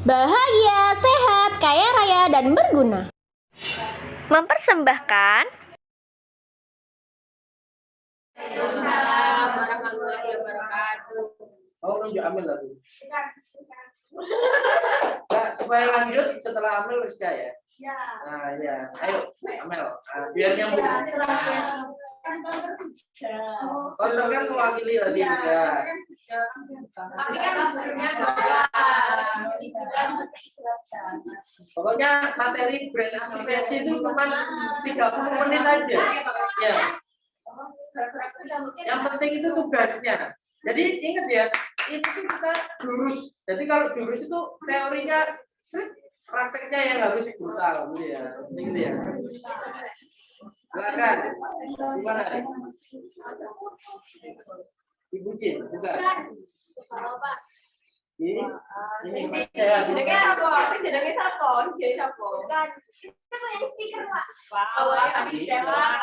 Bahagia, sehat, kaya raya, dan berguna. Mempersembahkan Waalaikumsalam warahmatullahi wabarakatuh. Oh, nunjuk Amel lagi. Nah, supaya lanjut setelah Amel Rizka ya. Ya. Nah, ya. Ayo, Amel. Nah, biar nyambung. Nah, Konter kan mewakili tadi juga. Tapi kan maksudnya dua. Pokoknya materi brand aktivasi itu cuma 30 menit aja. Ya. Yang penting itu tugasnya. Jadi ingat ya, itu kita jurus. Jadi kalau jurus itu teorinya, prakteknya yang harus brutal, gitu ya. Gitu ya. Silakan. Gimana? Ibu Jin, bukan? Ini Jenenge apa? Jenenge sapa? Jenenge sapa? Bukan. Kita punya stiker, Pak. Wow, habis dewa.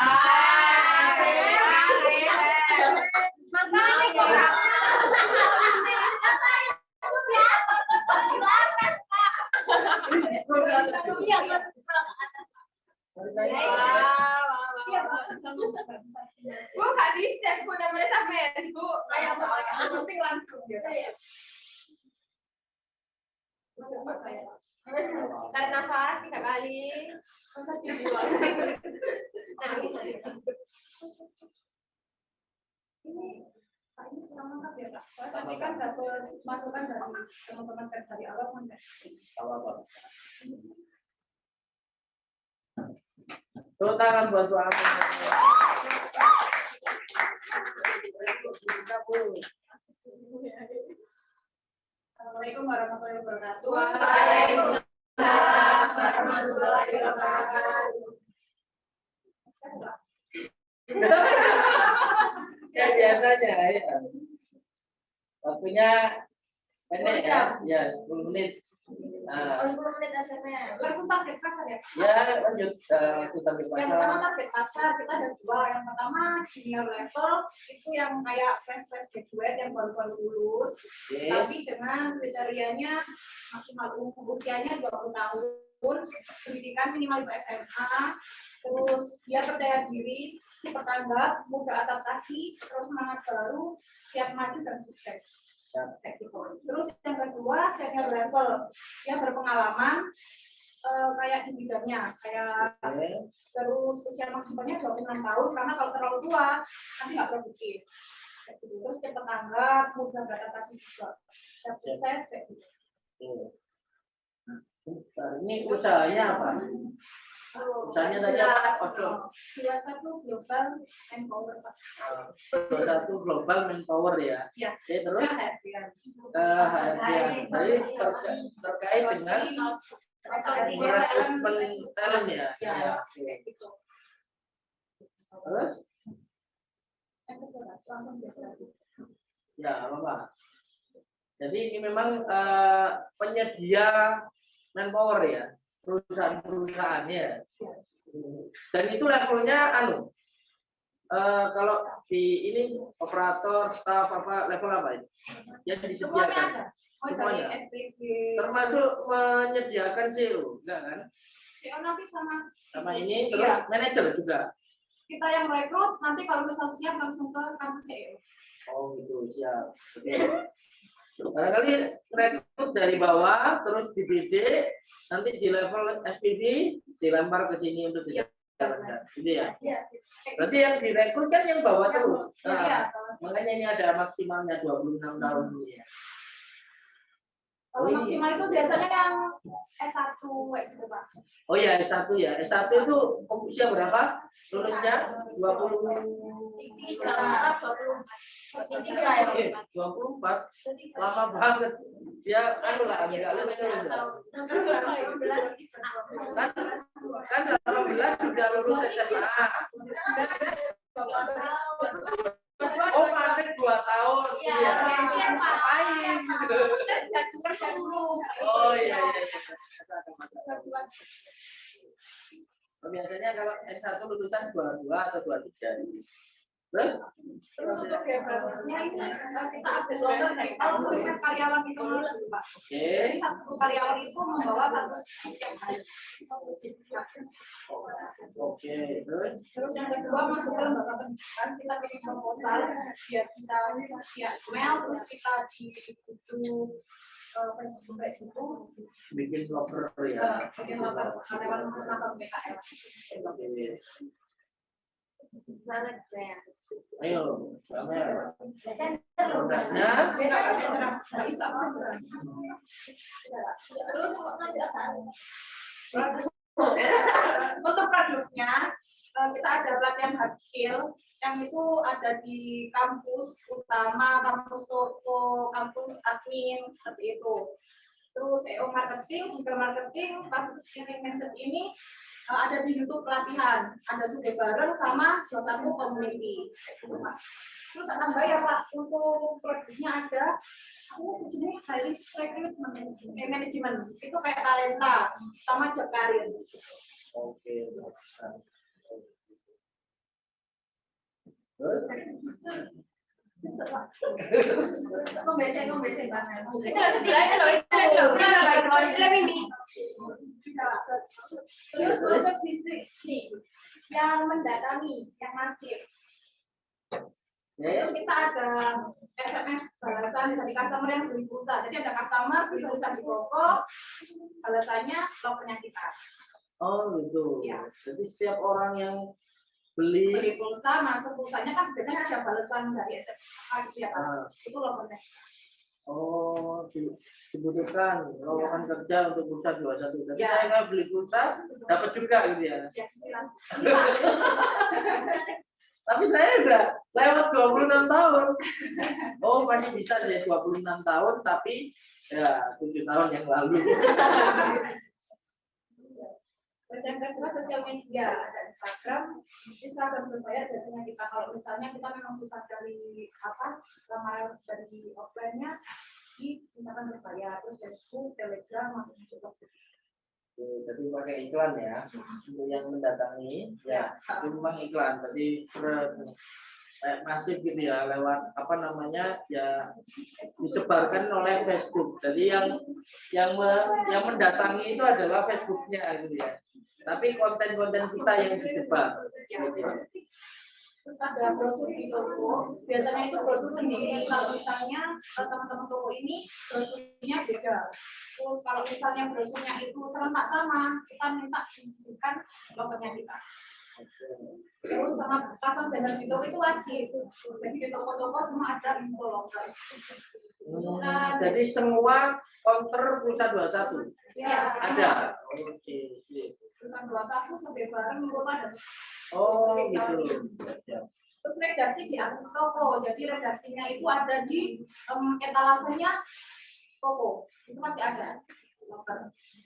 Makanya kok. Bu, Kak Disek, Bu, namanya sampean, Bu. Kayak soalnya nanti langsung ya. Tarik nafas 3 kali. Ini sama lengkap ya, Kak. Tadi kan dapat masukan dari teman-teman dari awal sampai apa? Tepuk tangan buat suami. Assalamualaikum warahmatullahi wabarakatuh. Waalaikumsalam warahmatullahi wabarakatuh. Ya biasanya ya. Waktunya pendek ya, ya 10 menit. Nah, 10 menit aja. Langsung target pasar ya? ya lanjut kita Yang pertama berpasar. target pasar kita ada 2. Yang pertama junior level itu yang kayak fresh graduate yang baru-baru lulus, tapi dengan kriterianya maksimal usianya 20 tahun, pendidikan minimal 5 SMA, terus dia percaya diri, bertanggap, mudah adaptasi, terus semangat baru, siap maju dan sukses. Terus yang kedua senior level yang berpengalaman kayak di bidangnya kayak terus usia maksimalnya 26 tahun karena kalau terlalu tua nanti nggak produktif. Terus cepat tanggap, mudah beradaptasi juga. Sukses kayak gitu. Ini usahanya apa? Usahanya tadi apa? Ojo. 21 global empower. 21 global manpower ya. Ya. Terus kehadiran. Jadi terkait dengan rekrutmen talent ya. Ya. Terus? Ya, apa? Jadi ini memang penyedia manpower ya, perusahaan-perusahaannya. Dan itu levelnya kalau di ini operator, staff apa level apa ya? Yang disediakan. Semuanya. Termasuk menyediakan CEO, enggak kan? CEO nanti sama ini terus manajer juga. Kita yang rekrut nanti kalau misal siap langsung ke kampus CEO. Oh gitu, siap. Oke. Barangkali rekrut dari bawah terus dibidik, nanti di level SPV dilempar ke sini untuk dijalankan. Gitu ya. Berarti yang direkrut kan yang bawah terus. Nah, makanya ini ada maksimalnya 26 tahun ini ya. Kalau maksimal itu biasanya yang S1 gitu, Pak. Oh ya, S1 ya. S1 itu usia berapa? Lulusnya 24. 24. Lama banget. Dia lah enggak lulus. Kan 18 sudah lulus SMA. Oh, mampir 2 tahun. Iya. Ngapain? Oh iya. Biasanya kalau S1 lulusan 22 atau 23. Terus untuk geografisnya ini kita update longer nih. Kalau setiap karyawan itu harus Pak. Jadi satu karyawan itu membawa satu setiap hari. Oke, Terus yang kedua masuk ke lembaga pendidikan, kita bikin proposal biar bisa via email, terus kita di buku Facebook itu bikin vlogger ya. bikin latar karyawan menggunakan PKL. Oke. Banget saya. Ayo, Amel. Produknya Produknya Nggak bisa. Terus untuk produknya kita ada pelatihan hard skill yang itu ada di kampus utama, kampus toko, kampus admin seperti itu. Terus SEO marketing, digital marketing, public speaking mindset ini ada di YouTube pelatihan, ada sudah bareng sama 21 community. Terus tambah ya Pak, untuk produknya ada aku jenis high risk recruitment management, itu kayak talenta sama job career. oke. Ngombe banget. Itu lagi tiranya loh, itu loh, ini. Terus untuk distrik nih, yang mendatangi, yang masif. Terus kita ada SMS balasan dari customer yang beli pulsa. Jadi ada customer beli pulsa di toko, balasannya lokernya kita. Oh gitu. Iya. Jadi setiap orang yang beli Beli pulsa, masuk pulsanya kan biasanya ada balasan dari SMS gitu ya Pak. Itu lokernya. oh dibutuhkan lowongan kerja untuk pulsa 21. Jadi Ya. saya nggak beli pulsa dapat juga gitu ya. Ya, silakan. Ini Pak. Tapi saya udah lewat 26 tahun. Oh masih bisa sih 26 tahun tapi ya 7 tahun yang lalu. Terus yang kedua sosial media, ada Instagram berbayar biasanya kita kalau misalnya kita memang susah dari lama dari offline-nya di misalkan berbayar, terus Facebook, Telegram masuk juga. Jadi pakai iklan ya untuk yang mendatangi ya itu memang iklan jadi masif gitu ya lewat ya disebarkan oleh Facebook. Jadi yang mendatangi itu adalah Facebooknya gitu ya. Tapi konten-konten kita yang disebar. Gitu. Terus ada brosur di toko, biasanya itu brosur sendiri. Kalau misalnya teman-teman toko ini brosurnya beda. Terus kalau misalnya brosurnya itu serentak sama, kita minta disisihkan logonya kita. Terus sama pasang banner di toko itu wajib. Jadi di toko-toko semua ada info lokal. Jadi semua counter pulsa 21 Ya, ada. Oke. Perusahaan 21 sampai bareng menurut ada. Oh gitu. Terus redaksi di akun toko, jadi redaksinya itu ada di etalasenya toko, itu masih ada.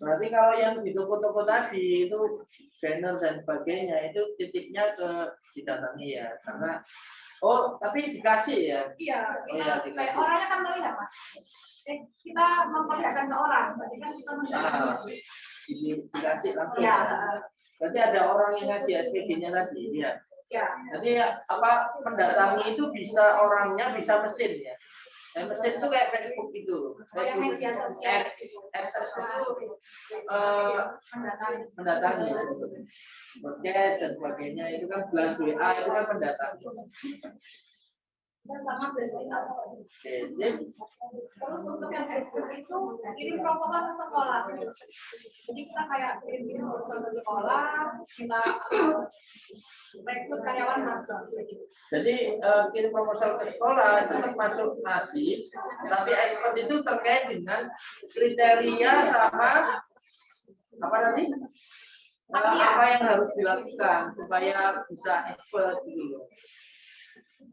Berarti kalau yang di toko-toko tadi itu banner dan sebagainya itu titiknya ke didatangi ya, karena tapi dikasih ya. Iya, kita dikasih. kayak orangnya kan melihat Mas. Kita memperlihatkan ke orang, berarti kan kita melihat. Dikasih langsung. Iya. Berarti ada orang yang ngasih SPG-nya tadi ya. Ya. Jadi mendatangi itu bisa orangnya bisa mesin ya. Mesin itu kayak Facebook itu. Kayak Facebook media sosial. Access itu mendatangi. Podcast dan sebagainya itu kan belas WA itu kan mendatangi. Dan sama bersama. Terus untuk yang ekspor itu kirim proposal ke sekolah. Jadi kita kayak kirim proposal ke sekolah, kita rekrut karyawan magang. Jadi kirim proposal ke sekolah itu termasuk masif, tapi ekspor itu terkait dengan kriteria sama apa nanti? Apa yang harus dilakukan supaya bisa ekspor gitu loh.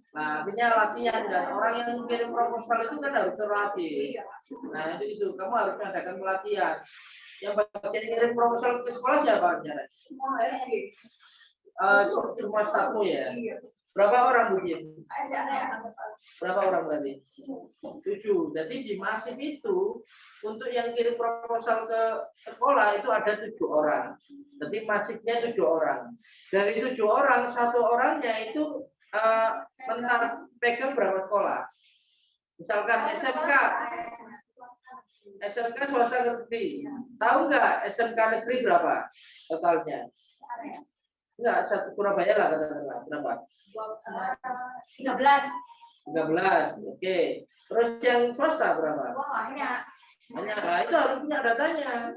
Nah, artinya latihan dan orang yang kirim proposal itu kan harus terlatih. Nah, itu kamu harus mengadakan pelatihan. Yang bagian kirim proposal ke sekolah siapa? Semua stafmu ya. Berapa orang mungkin? Berapa orang berarti? 7. Jadi di masif itu untuk yang kirim proposal ke sekolah itu ada 7 orang. Jadi masifnya 7 orang. Dari 7 orang, 1 orangnya itu pegang berapa sekolah? Misalkan SMK swasta negeri. Tahu nggak SMK negeri berapa totalnya? Enggak, satu Surabaya lah katakanlah berapa? 13. 13. Oke. Terus yang swasta berapa? Banyak. Hanya lah itu harus punya datanya.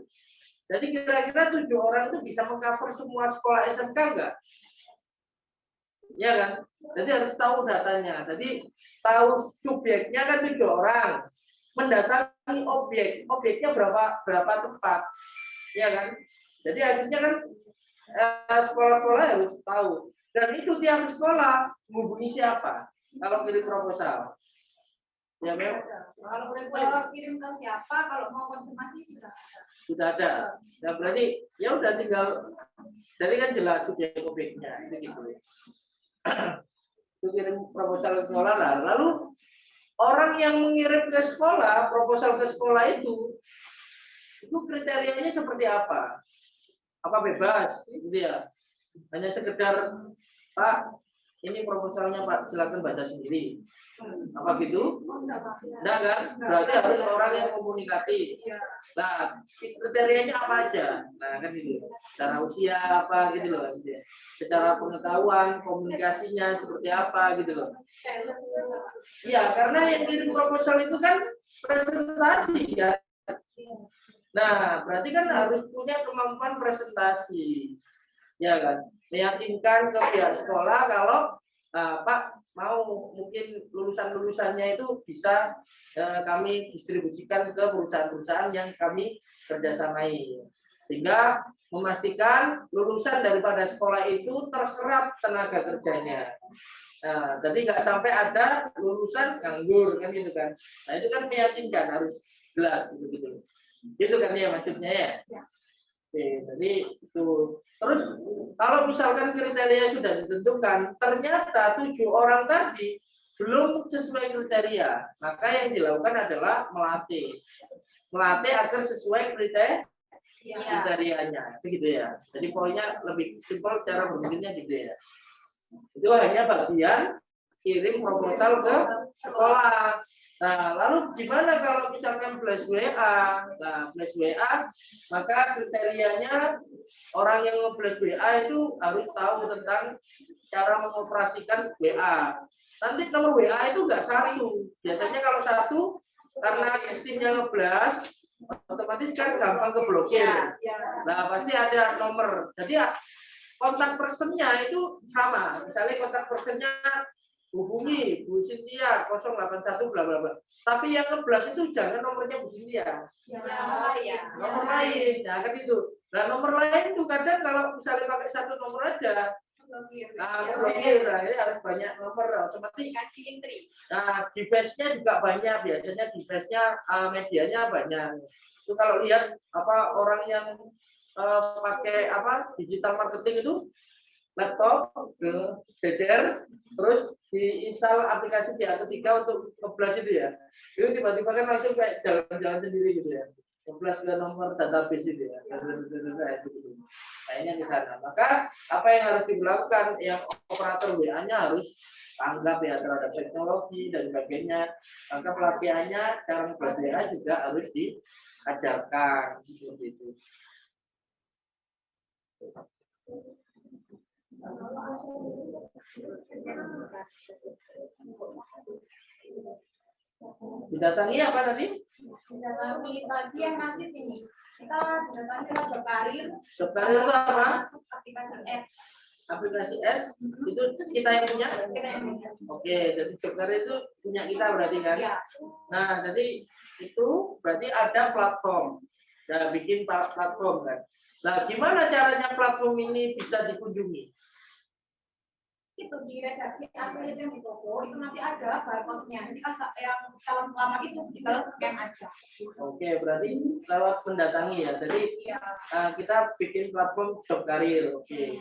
Jadi kira-kira 7 orang itu bisa mengcover semua sekolah SMK enggak? Ya kan? Jadi harus tahu datanya. Jadi tahu subjeknya kan 7 orang. Mendatangi objeknya berapa tempat. Ya kan? Jadi akhirnya kan sekolah-sekolah harus tahu. Dan itu tiap sekolah menghubungi siapa kalau kirim proposal. Ya memang. Kalau proposal kirim ke siapa, kalau mau konfirmasi Sudah ada. Nah, berarti ya udah tinggal jadi kan jelas subjek objeknya itu gitu. Itu kirim proposal ke sekolah lah. Lalu orang yang mengirim ke sekolah, proposal ke sekolah itu kriterianya seperti apa? Apa bebas, gitu ya? Hanya sekedar Pak, ini proposalnya Pak, silakan baca sendiri. Apa gitu? Enggak kan? Berarti harus orang yang komunikatif. Nah, kriterianya apa aja? Nah, kan gitu. Secara usia apa gitu loh. Secara pengetahuan, komunikasinya seperti apa gitu loh. Iya, karena yang kirim proposal itu kan presentasi ya. Nah, berarti kan harus punya kemampuan presentasi. Ya kan? Meyakinkan ke pihak sekolah kalau Pak mau mungkin lulusan-lulusannya itu bisa kami distribusikan ke perusahaan-perusahaan yang kami kerjasamai. Sehingga memastikan lulusan daripada sekolah itu terserap tenaga kerjanya. Nah, jadi nggak sampai ada lulusan nganggur kan gitu kan. Nah, itu kan meyakinkan harus jelas gitu. Gitu kan ya maksudnya ya. Oke, jadi itu. Terus kalau misalkan kriteria sudah ditentukan, ternyata 7 orang tadi belum sesuai kriteria, maka yang dilakukan adalah melatih agar sesuai kriterianya, begitu ya. Jadi poinnya lebih simpel cara berpikirnya gitu ya. Itu hanya bagian kirim proposal ke sekolah. Nah, lalu gimana kalau misalkan flash WA? Nah, flash WA, maka kriterianya orang yang nge-flash WA itu harus tahu tentang cara mengoperasikan WA. Nanti nomor WA itu enggak satu. Biasanya kalau satu, karena sistemnya nge-blast, otomatis kan gampang keblokir. Nah, pasti ada nomor. Jadi kontak personnya itu sama. Misalnya kontak personnya hubungi Bu Cynthia 081 bla bla bla. Tapi yang nge-blast itu jangan nomornya Bu Cynthia. Nomor lain. Nah, kan itu. Nah, nomor lain itu kadang kalau misalnya pakai satu nomor aja, blokir. Nah, ini harus banyak nomor otomatis. Nah, device-nya juga banyak. Biasanya device-nya medianya banyak. Itu kalau lihat apa orang yang pakai apa digital marketing itu laptop jejer terus diinstal aplikasi pihak ketiga untuk nge-blast itu ya. Itu tiba-tiba kan langsung kayak jalan-jalan sendiri gitu ya. Nge-blast ke nomor database itu ya. Kayaknya di sana. Maka apa yang harus dilakukan yang operator WA-nya harus tanggap ya terhadap teknologi dan sebagainya. Maka pelatihannya cara nge-blast WA juga harus diajarkan seperti itu. Didatangi apa tadi? Didatangi tadi yang ngasih ini. Kita datangi ke Job Karir. Job Karir itu apa? Masuk aplikasi S. Aplikasi S itu kita yang punya? Oke, jadi Job Karir itu punya kita berarti kan? Nah, jadi itu berarti ada platform. Nah, bikin platform kan. Nah, gimana caranya platform ini bisa dikunjungi? Itu di redaksi atlet yang di toko itu nanti ada barcode-nya. Jadi yang calon pelamar itu tinggal scan aja. Oke, berarti lewat mendatangi ya. Jadi kita bikin platform Job Karir. Oke.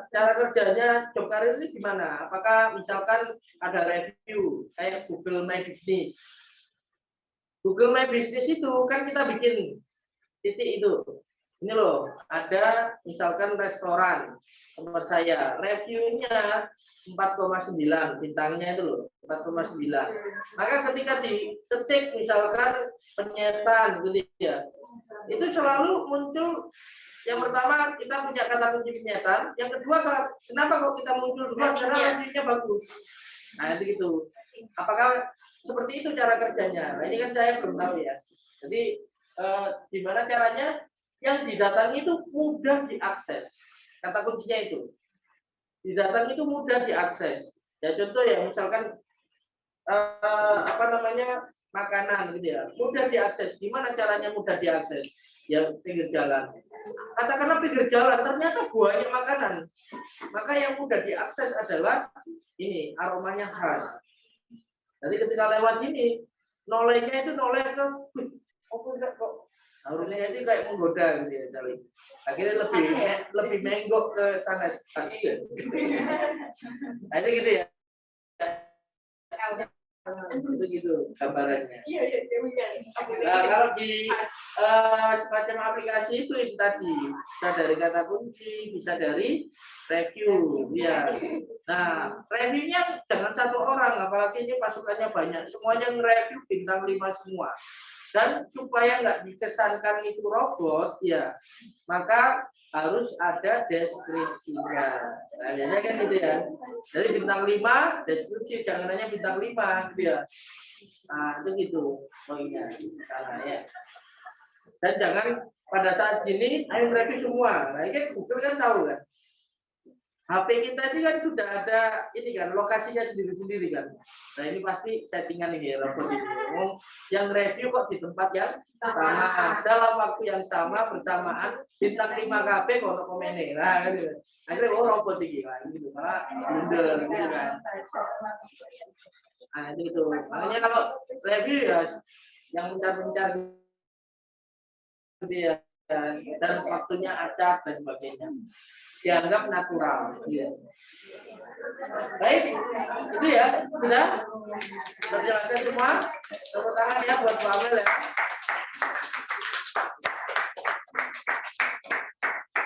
Cara kerjanya Job Karir ini gimana? Apakah misalkan ada review kayak Google My Business? Google My Business itu kan kita bikin titik itu. Ini loh, ada misalkan restoran tempat saya, reviewnya 4,9 bintangnya itu loh, 4,9. Maka ketika diketik misalkan penyetan gitu ya, itu selalu muncul yang pertama kita punya kata kunci penyetan, yang kedua kenapa kalau kita muncul duluan karena reviewnya bagus. Nah itu gitu. Apakah seperti itu cara kerjanya? Nah ini kan saya belum tahu ya. Jadi gimana caranya yang didatangi itu mudah diakses. Kata kuncinya itu. Didatangi itu mudah diakses. Ya contoh ya misalkan apa namanya makanan gitu ya, mudah diakses. Gimana caranya mudah diakses? Ya pinggir jalan. Katakanlah pinggir jalan ternyata banyak makanan. Maka yang mudah diakses adalah ini aromanya khas. Jadi ketika lewat ini, nolehnya itu noleh ke, oh enggak kok, aromanya itu kayak menggoda gitu ya, kali. Akhirnya lebih menggok ke sana saja. Nah itu gitu ya. Itu gitu gambarannya. Nah, kalau di semacam aplikasi itu tadi bisa dari kata kunci, bisa dari review, ya. Nah, reviewnya jangan satu orang, apalagi ini pasukannya banyak, semuanya nge-review bintang 5 semua. Dan supaya nggak dikesankan itu robot, ya, maka harus ada deskripsinya. Nah, biasanya kan gitu ya. Jadi bintang 5, deskripsi, jangan hanya bintang 5, gitu ya. Nah, itu gitu poinnya. Nah, ya. Dan jangan pada saat ini, ayo review semua. Nah, ini kan Google kan tahu kan. HP kita ini kan sudah ada ini kan lokasinya sendiri-sendiri kan. Nah ini pasti settingan ini ya robot ini. Yang review kok di tempat yang sama dalam waktu yang sama bersamaan bintang 5 KB kok komennya. Nah gitu. Akhirnya robot ini kan gitu. Malah blunder gitu kan. Nah itu gitu. Makanya kalau review ya yang mencar-mencar dia dan waktunya acak dan sebagainya. Dianggap natural. Ya. Baik, itu ya sudah terjelaskan semua. Tepuk tangan ya buat Pak Amel ya.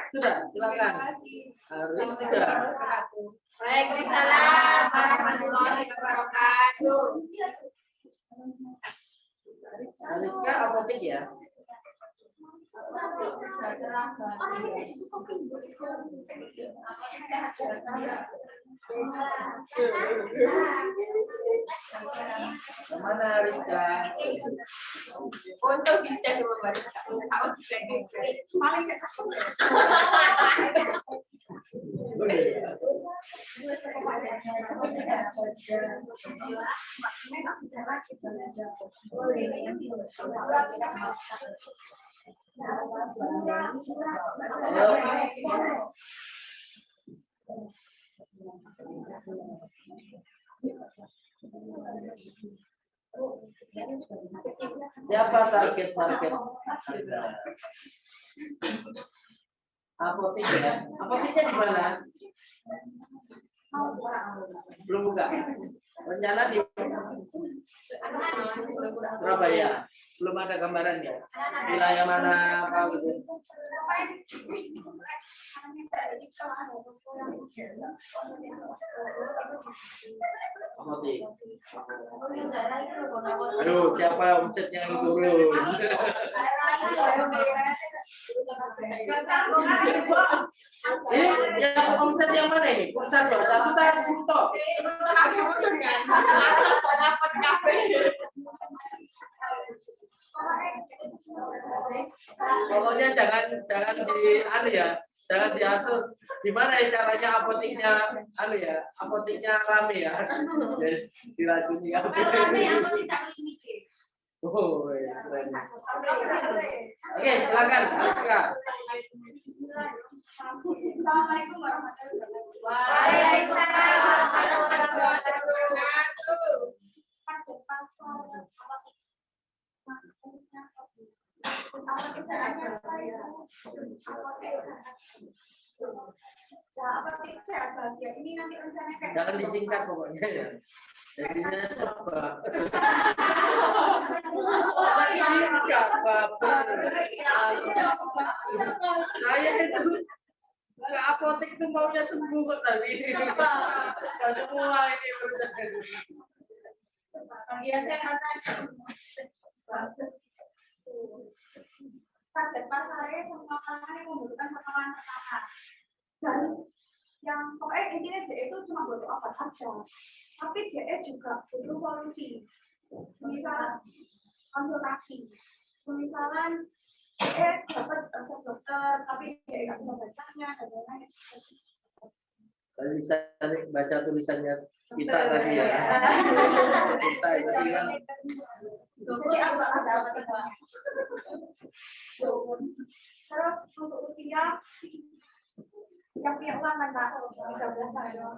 Sudah, silakan. Harus sudah. Waalaikumsalam warahmatullahi wabarakatuh. Hariska apotek ya. Kemana Rizka? Untuk bisa dulu baru tahu paling Siapa target apotek ya? Apoteknya di mana? Belum buka. Rencana di Surabaya. Belum ada gambaran ya. Wilayah mana apa gitu. Apotek. Aduh, siapa omsetnya yang turun? Ini yang omset yang mana ini? Perusahaan loh, satu tahun butuh. Pokoknya jangan di anu ya, jangan diatur gimana ya caranya apoteknya anu ya, apoteknya rame ya. Yes, diracuni Oh, ya, keren. Oke, silakan Aliska. Assalamualaikum warahmatullahi wabarakatuh. Waalaikumsalam warahmatullahi wabarakatuh. Jangan disingkat pokoknya ya. Jadinya sebab. Saya itu Ke apotek itu maunya sembuh kok tadi. Kalau semua ini berjalan. Biasanya target pasarnya semua makanan yang membutuhkan makanan pertama. Dan yang pokoknya intinya dia itu cuma butuh obat aja. Tapi dia juga butuh solusi. Misal konsultasi. Misalnya dapat resep dokter, tapi dia nggak bisa bacanya, dan lain-lain. Bisa baca tulisannya kita tadi ya. Kita tadi kan. Jadi ada apa saja. Terus untuk usia yang punya uang kan Pak, 13 tahun.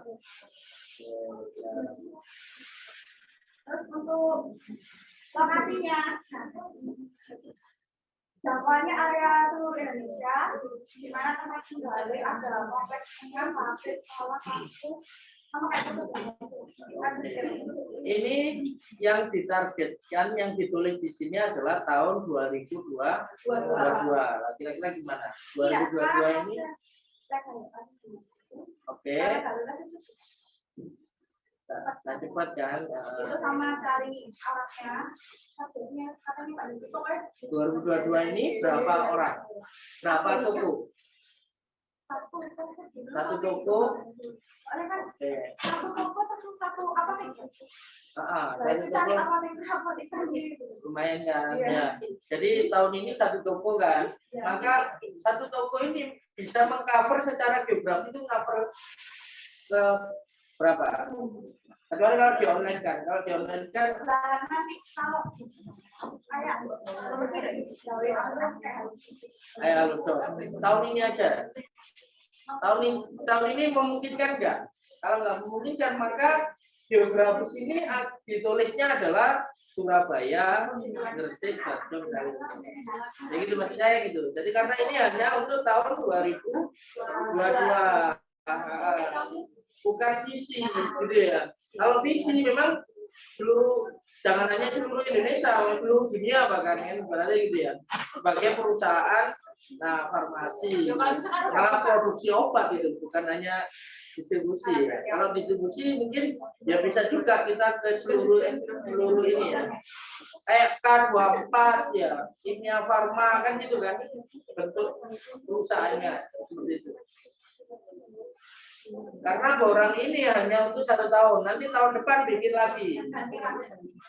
Terus untuk lokasinya, jangkauannya area seluruh Indonesia, di mana tempat tinggalnya ada kompleksnya, pabrik, sekolah, kampus, sama kayak Ini yang ditargetkan, yang ditulis di sini adalah tahun 2022. Kira-kira gimana? 2022 ini? Oke. Nah, cepat kan? Itu sama cari alatnya. Targetnya katanya Pak Diki, pokoknya 2022 ini berapa orang? Berapa toko? Satu toko. Soalnya kan Oke. satu toko terus satu apa nih? Satu Cari toko apotek gitu. lumayan kan? Ya. Jadi tahun ini satu toko kan? Maka satu toko ini bisa mengcover secara geografi itu cover ke berapa? Kecuali kalau di online kan? Kalau di online kan Nanti kalau kayak ayo tahun ini aja. Tahun ini memungkinkan enggak? Kalau nggak memungkinkan maka geografis ini ditulisnya adalah Surabaya, Gresik, Bandung, jadi gitu maksudnya ya gitu. Jadi karena ini hanya untuk tahun 2022, bukan visi gitu ya. Kalau visi memang seluruh, jangan hanya seluruh Indonesia, seluruh dunia bahkan kan berarti gitu ya. Sebagai perusahaan, nah farmasi, malah produksi obat itu bukan hanya distribusi. Ya. Kalau distribusi mungkin ya bisa juga kita ke seluruh ini ya. Kayak K24 ya, Kimia Farma kan gitu kan bentuk perusahaannya seperti itu. Karena borang ini hanya untuk 1 tahun, nanti tahun depan bikin lagi.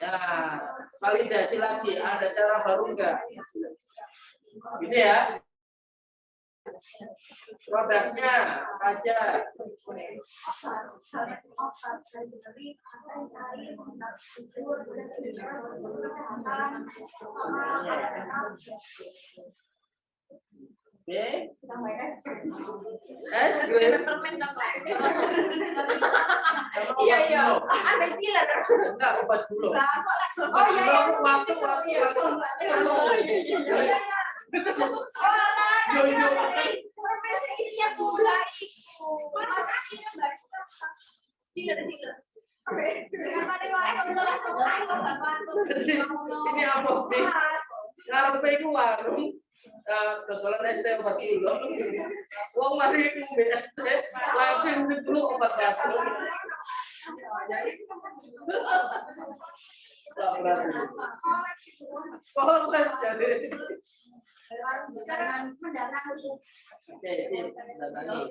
Nah, validasi lagi, ada cara baru enggak? Gitu ya. Produknya aja. Oke. Es krim. Iya. Ada gila enggak obat gula. Oh iya. Waktu. Isinya gula itu. Ini apa? Ngarepe iku warung dodolan es teh obat gula. Wong mari ngombe es teh, langsung jebul obat batuk. Jadi oke, sip, datangi.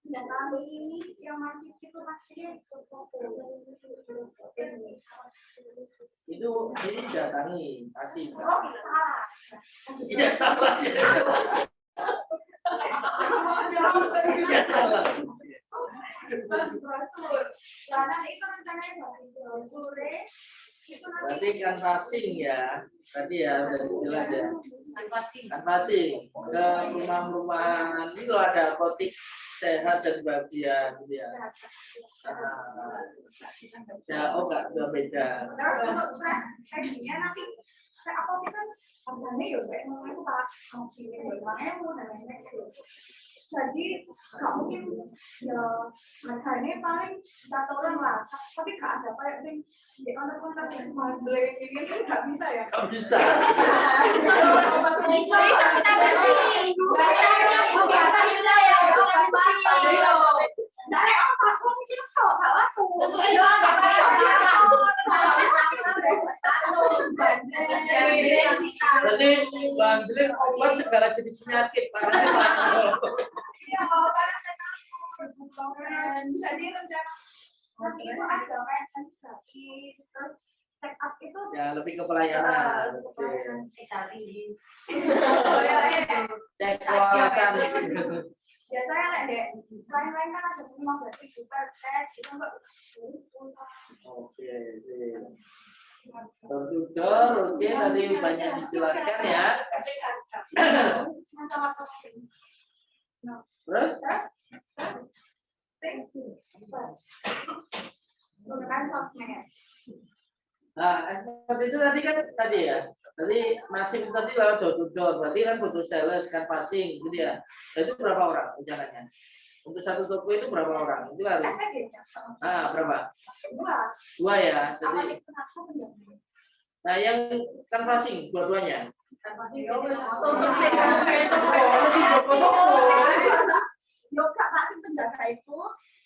Datangi ini yang masih itu pastinya Itu ini datangi, kasih. oh salah. Iya salah. Iya salah. Karena itu rencananya sore itu nanti Berarti canvassing ya. Tadi ya udah jelas ya. Canvassing ke rumah-rumahan itu ada apotik sehat dan bahagia gitu ya. Ya, oh enggak beda. terus untuk tracking-nya nanti kayak apotek kan harganya ya kayak itu Pak mau kirim 5.000 dan lain-lain. Jadi nggak mungkin ya harganya paling 1 orang lah. Tapi nggak ada kayak sing di kontak yang beli ini kan nggak bisa ya. Nggak bisa. Bisa kita bersih. Berarti bandelin obat segala jenis penyakit. Jadi rencana nanti itu ada kayak terus check up itu Ya lebih ke pelayanan. Cek kewawasan. biasanya lain-lain kan ada 15 juta cek itu enggak Oke. Tertutur, oke tadi banyak dijelaskan ya. Terus? Menggunakan sosmed. Nah, seperti itu tadi ya. Tadi masih tadi lewat door to door, berarti kan butuh sales, kan passing, gitu ya. Nah, itu berapa orang rencananya? Untuk satu toko itu berapa orang? Itu harus. Berapa? 2 ya. Jadi, nah yang kan passing dua-duanya. Yoga pasti penjaga itu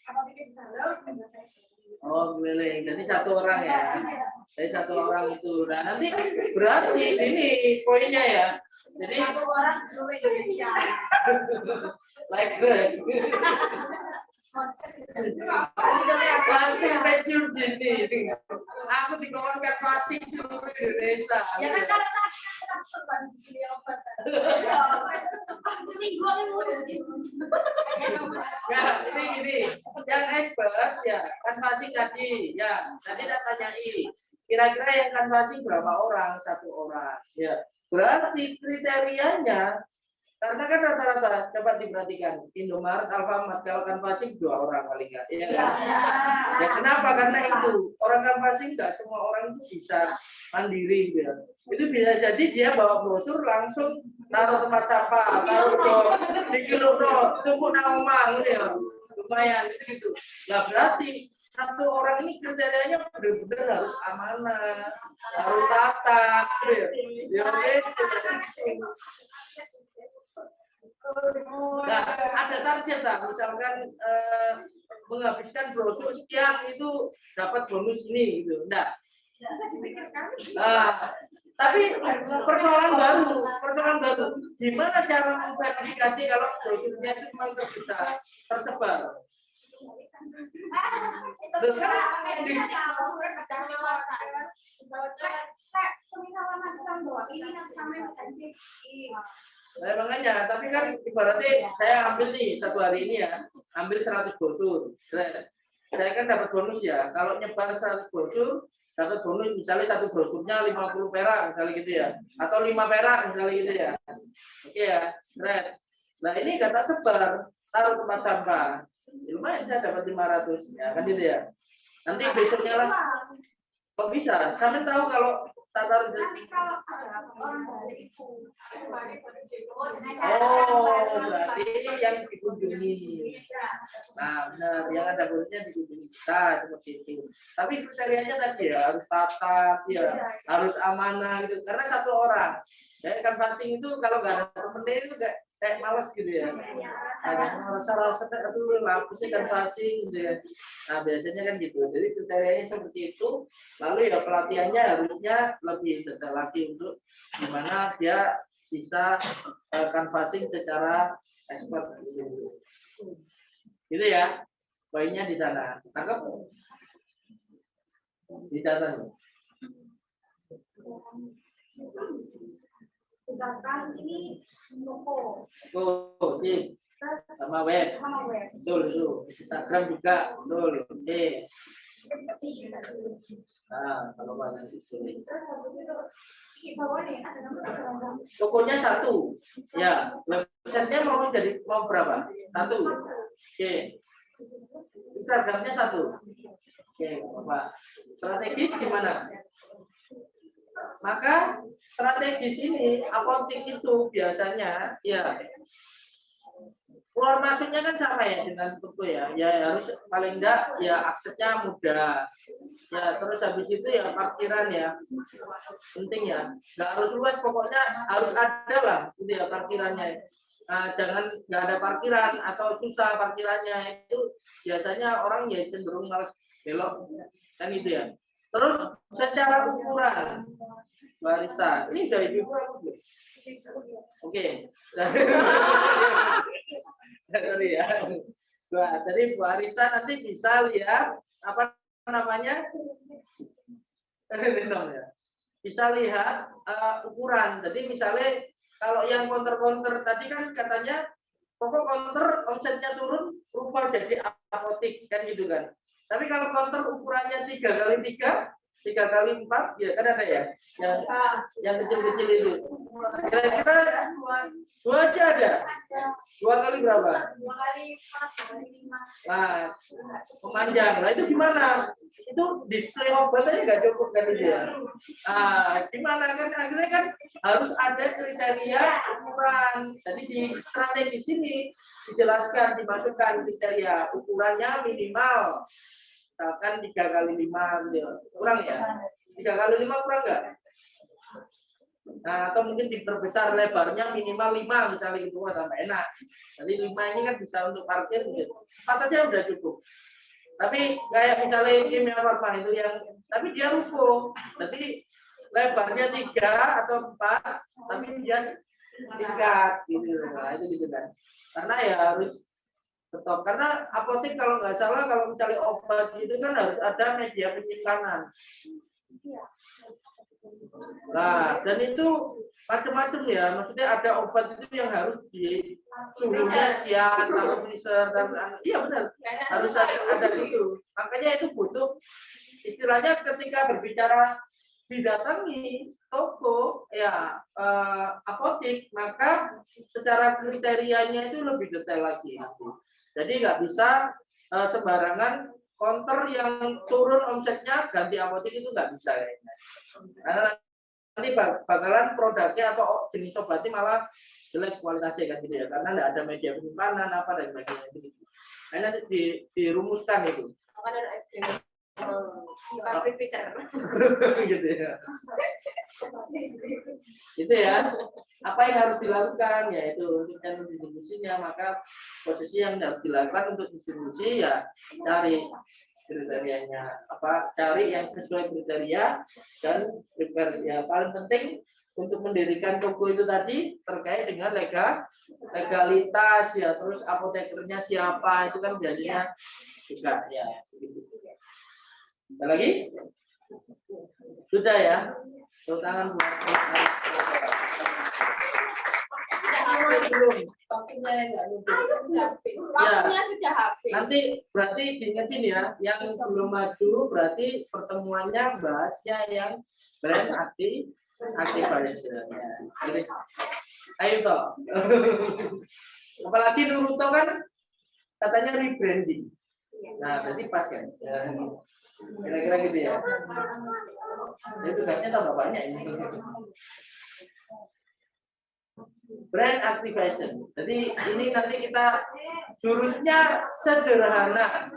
apa bikin sales penjaga itu. Oh, keliling. Jadi 1 orang ya. Jadi 1 orang itu. Nah, nanti berarti ini poinnya ya. Jadi 1 orang seluruh Indonesia. like that. Langsung pensiun dini. Aku dikeluarkan pasti seluruh Indonesia. Ya kan karena saya langsung beli obat. Seminggu Ya, ini yang expert ya canvassing tadi ya. Tadi tak tanyai kira-kira yang canvassing berapa orang? 1 orang. Ya, berarti kriterianya karena kan rata-rata coba diperhatikan Indomaret, Alfamart kalau canvassing 2 orang paling nggak, ya kan? Ya kenapa? Karena itu orang canvassing nggak semua orang itu bisa mandiri gitu ya. Itu bisa jadi dia bawa brosur langsung taruh tempat sampah, taruh di gelombang, tumpuk nang omah gitu ya. Lumayan gitu. Nah berarti 1 orang ini kriterianya benar-benar harus amanah, harus tata, gitu ya. Nah, ada target lah, misalkan menghabiskan brosur sekian itu dapat bonus ini gitu. Nah, tapi persoalan baru. Gimana cara memverifikasi kalau brosurnya itu memang bisa tersebar? Nah, makanya, tapi kan ibaratnya saya ambil nih 1 hari ini ya, ambil 100 brosur. Saya kan dapat bonus ya. Kalau nyebar 100 brosur, dapat bonus misalnya 1 brosurnya 50 perak misalnya gitu ya, atau 5 perak misalnya gitu ya. Oke ya, keren. Nah ini kata sebar, taruh tempat sampah. Lumayan saya dapat 500 ya kan gitu ya. Nanti besoknya lah. Kok bisa? Sampai tahu kalau tatar Nanti kalau ada orang dari itu, berarti yang dikunjungi. Nah, benar, yang ada bonusnya dikunjungi kita seperti itu. Tapi kriterianya tadi ya harus tata, ya harus amanah gitu. Karena 1 orang. Ya canvassing itu kalau nggak ada temennya itu kayak males gitu ya. Rasa-rasa aduh lapusnya canvassing gitu ya. Nah biasanya kan gitu. Jadi kriterianya seperti itu. Lalu ya pelatihannya harusnya lebih detail lagi untuk gimana dia bisa canvassing secara expert gitu. Gitu ya. Poinnya di sana. Tangkap? Di catatan. Sedangkan ini toko. Oh, sip. Sama web. Betul itu. Instagram juga. Betul. Oke. Nah, kalau banyak itu. Tokonya 1. Ya, websitenya mau berapa? 1. Oke. Instagramnya 1. Oke, Bapak. Strategis gimana? Maka strategis ini apotek itu biasanya ya keluar masuknya kan sama ya dengan toko ya. Ya harus paling enggak ya aksesnya mudah. Ya terus habis itu ya parkiran ya. Penting ya. Nggak harus luas, pokoknya harus ada lah gitu ya parkirannya. Jangan nggak ada parkiran atau susah parkirannya, itu biasanya orang ya cenderung malas belok kan itu ya. Terus secara ukuran barista, ini udah ibu aku belum? Oke. Tadi ya. Nah, jadi Bu Arista nanti bisa lihat apa namanya? Bisa lihat ukuran. Jadi misalnya kalau yang counter-counter tadi kan katanya pokok counter omsetnya turun rubah jadi apotik kan gitu kan. Tapi kalau counter ukurannya 3x3, 3x4, ya kan ada ya, yang kecil-kecil itu. Kira-kira dua aja ada. 2 kali berapa? 2 kali 4, 2 kali 5. Nah, memanjang. Nah itu gimana? Itu display obat aja nggak cukup kan itu ya. Gimana kan akhirnya kan harus ada kriteria ukuran. Jadi di strategi sini dijelaskan, dimasukkan kriteria ukurannya minimal. Misalkan 3x5 gitu. Kurang ya? 3x5 kurang nggak? Nah, atau mungkin diperbesar lebarnya minimal 5 misalnya gitu, tambah enak. Jadi 5 ini kan bisa untuk parkir gitu. 4 aja udah cukup. Tapi kayak misalnya Kimia Farma itu yang, tapi dia ruko. Jadi lebarnya 3 atau 4, tapi dia tingkat gitu. Nah, itu gitu kan. Karena ya harus betul. Karena apotek kalau nggak salah kalau misalnya obat itu kan harus ada media penyimpanan. Nah, dan itu macam-macam ya. Maksudnya ada obat itu yang harus di suhunya sekian, taruh freezer dan iya benar. Harus ada itu. Makanya itu butuh istilahnya ketika berbicara didatangi toko ya apotek, maka secara kriterianya itu lebih detail lagi. Jadi nggak bisa sembarangan counter yang turun omsetnya ganti apotek itu nggak bisa ya. Karena nanti bakalan produknya atau jenis obatnya malah jelek kualitasnya kan gitu ya, karena nggak ada media penyimpanan apa dan sebagainya gitu. Nah, nanti dirumuskan itu. Kan ada es krim. Bukan freezer. Gitu ya. Itu ya. Apa yang harus dilakukan yaitu untuk channel distribusinya, maka posisi yang harus dilakukan untuk distribusi ya cari kriterianya apa, cari yang sesuai kriteria dan ya paling penting untuk mendirikan toko itu tadi terkait dengan legalitas ya, terus apotekernya siapa itu kan biasanya juga ya. Ada lagi? Sudah ya. Tepuk tangan buat belum. Waktunya sudah habis. Nanti berarti diingetin ya, yang belum maju berarti pertemuannya bahasnya yang brand activation. Jadi, ayo toh. Apalagi Naruto kan katanya rebranding. Nah, jadi pas kan. Kira-kira gitu ya. Jadi tugasnya tambah banyak ini. Brand activation. Jadi ini nanti kita jurusnya sederhana.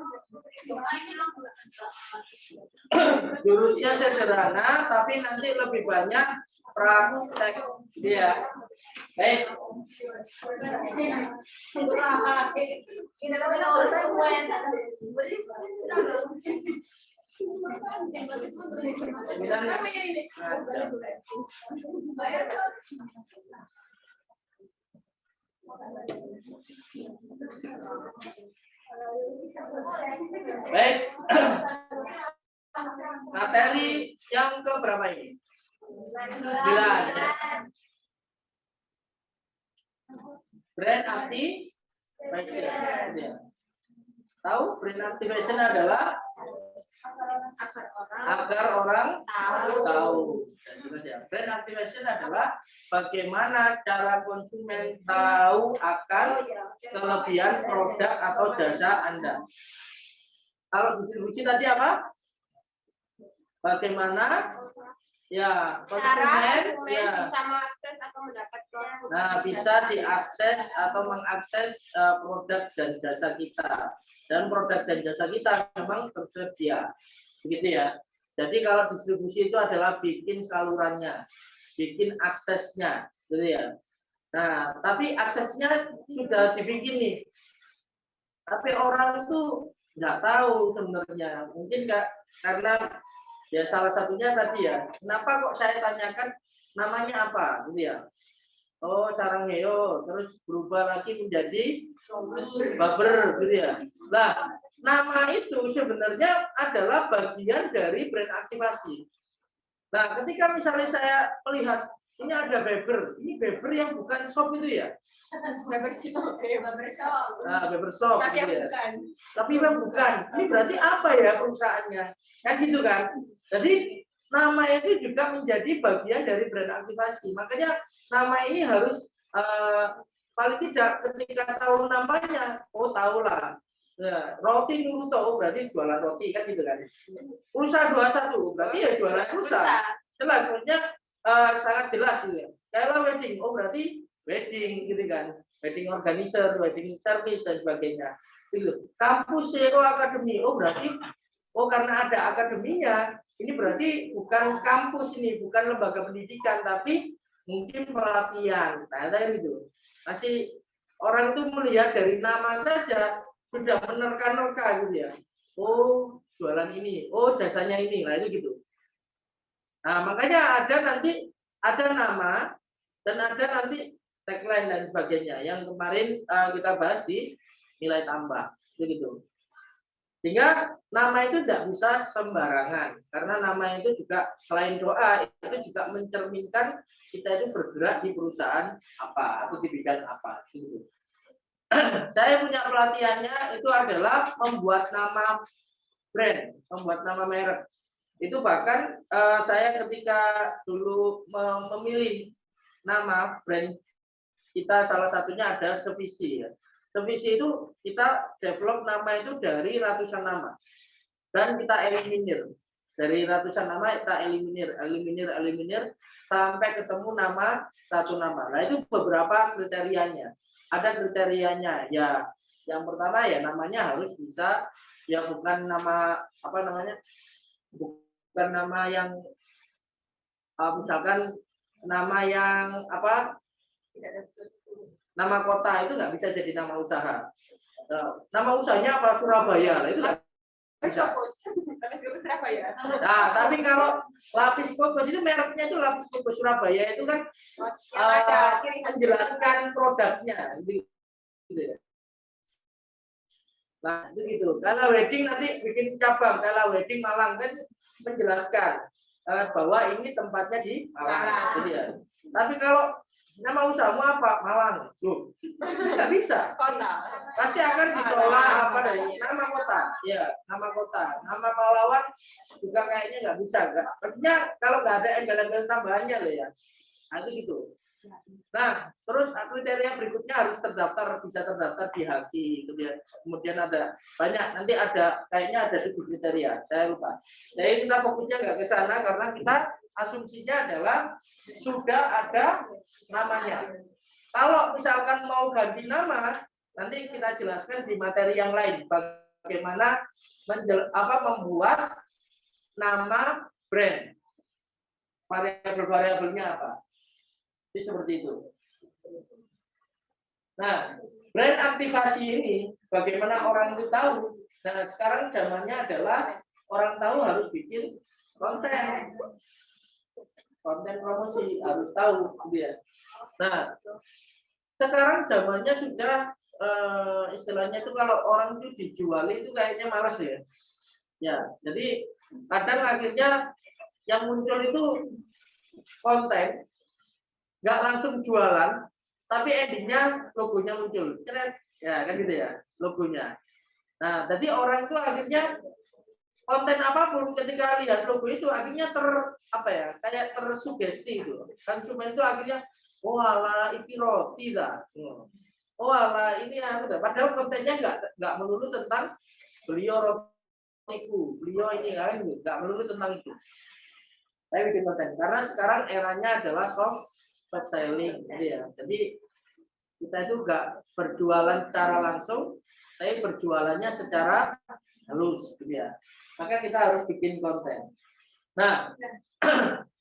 Jurusnya sederhana, tapi nanti lebih banyak praktek. Ya. Baik. Baik. Materi yang ke berapa ini? 9. Brand activation. Tahu brand activation adalah agar orang tahu. Brand activation adalah bagaimana cara konsumen tahu akan kelebihan produk atau jasa Anda. Kalau distribusi tadi apa? Bagaimana Ya, Cara konsumen konsumen ya. bisa mengakses atau mendapatkan Nah, bisa diakses atau mengakses produk dan jasa kita. Dan produk dan jasa kita memang tersedia. Begitu ya. Jadi kalau distribusi itu adalah bikin salurannya, bikin aksesnya, gitu ya. Nah, tapi aksesnya sudah dibikin nih. Tapi orang itu nggak tahu sebenarnya. Mungkin karena ya salah satunya tadi ya, kenapa kok saya tanyakan namanya apa, gitu ya? Oh, Sarangheo, terus berubah lagi menjadi Baber, gitu ya. Nah, nama itu sebenarnya adalah bagian dari brand aktivasi. Nah, ketika misalnya saya melihat ini ada Baber, ini Baber yang bukan shop itu ya. Nah, Baber shop, tapi gitu ya. bukan. Tapi memang bukan. Ini berarti apa ya perusahaannya? Kan gitu kan. Jadi nama itu juga menjadi bagian dari brand aktivasi. Makanya nama ini harus paling tidak ketika tahu namanya, oh tahulah. Ya, roti Nuruto, oh, berarti jualan roti kan gitu kan. Pulsa 21 berarti ya jualan pulsa. Jelas, maksudnya sangat jelas gitu ya. Kayak wedding, oh berarti wedding gitu kan. Wedding organizer, wedding service dan sebagainya. Gitu. Kampus Zero Academy, oh berarti oh karena ada akademinya, ini berarti bukan kampus ini, bukan lembaga pendidikan, tapi mungkin pelatihan. Nah, itu masih orang itu melihat dari nama saja sudah menerka-nerka gitu ya. Oh jualan ini, oh jasanya ini, nah ini gitu. Nah makanya ada nama dan ada nanti tagline dan sebagainya yang kemarin kita bahas di nilai tambah, begitu. Sehingga nama itu tidak bisa sembarangan, karena nama itu juga selain doa itu juga mencerminkan kita itu bergerak di perusahaan apa atau di bidang apa. Gitu. Saya punya pelatihannya itu adalah membuat nama brand, membuat nama merek. Itu bahkan saya ketika dulu memilih nama brand kita, salah satunya ada Sevisi ya. Sevisi itu kita develop nama itu dari ratusan nama dan kita eliminir. Dari ratusan nama kita eliminir sampai ketemu nama satu nama. Nah itu beberapa kriterianya. Ada kriterianya ya. Yang pertama ya namanya harus bisa ya bukan nama apa namanya, bukan nama yang misalkan nama yang apa, nama kota itu nggak bisa jadi nama usaha. Nama usahanya apa? Surabaya. Nah, itu nggak bisa. Nah, tapi kalau lapis kokos itu mereknya itu lapis kokos Surabaya itu kan menjelaskan produknya. Gitu ya. Nah, itu gitu. Kalau wedding nanti bikin cabang, kalau wedding Malang kan menjelaskan bahwa ini tempatnya di Malang. Gitu ya. Tapi kalau nama usahamu apa? Malang. Loh, nggak bisa. Kota. Pasti akan ditolak apa dari nama kota. Ya, nama kota. Nama pahlawan juga kayaknya nggak bisa. Artinya kalau nggak ada embel-embel tambahannya loh ya. Nah, itu gitu. Nah, terus kriteria berikutnya harus bisa terdaftar di HAKI. Kemudian ada banyak, nanti ada kayaknya ada 7 kriteria. Saya lupa. Jadi kita fokusnya nggak ke sana karena kita asumsinya adalah sudah ada namanya. Kalau misalkan mau ganti nama, nanti kita jelaskan di materi yang lain bagaimana membuat nama brand. Variabel-variabelnya apa? Jadi seperti itu. Nah, brand aktivasi ini bagaimana orang itu tahu? Nah, sekarang zamannya adalah orang tahu harus bikin konten. Konten promosi harus tahu dia. Nah, sekarang zamannya sudah istilahnya itu kalau orang itu dijual itu kayaknya malas ya. Ya, jadi kadang akhirnya yang muncul itu konten nggak langsung jualan, tapi endingnya logonya muncul, ceret, ya kan gitu ya, logonya. Nah, jadi orang itu akhirnya konten apapun ketika lihat logo itu akhirnya kayak tersugesti itu. Konsumen itu akhirnya, oh ala iki roti dah, oh ala ini dah. Padahal kontennya nggak melulu tentang beliau rotiku, beliau ini kan, nggak melulu tentang itu. Saya bikin konten karena sekarang eranya adalah soft selling, gitu ya. Jadi kita itu nggak berjualan secara langsung, tapi berjualannya secara halus, gitu ya. Maka kita harus bikin konten. Nah,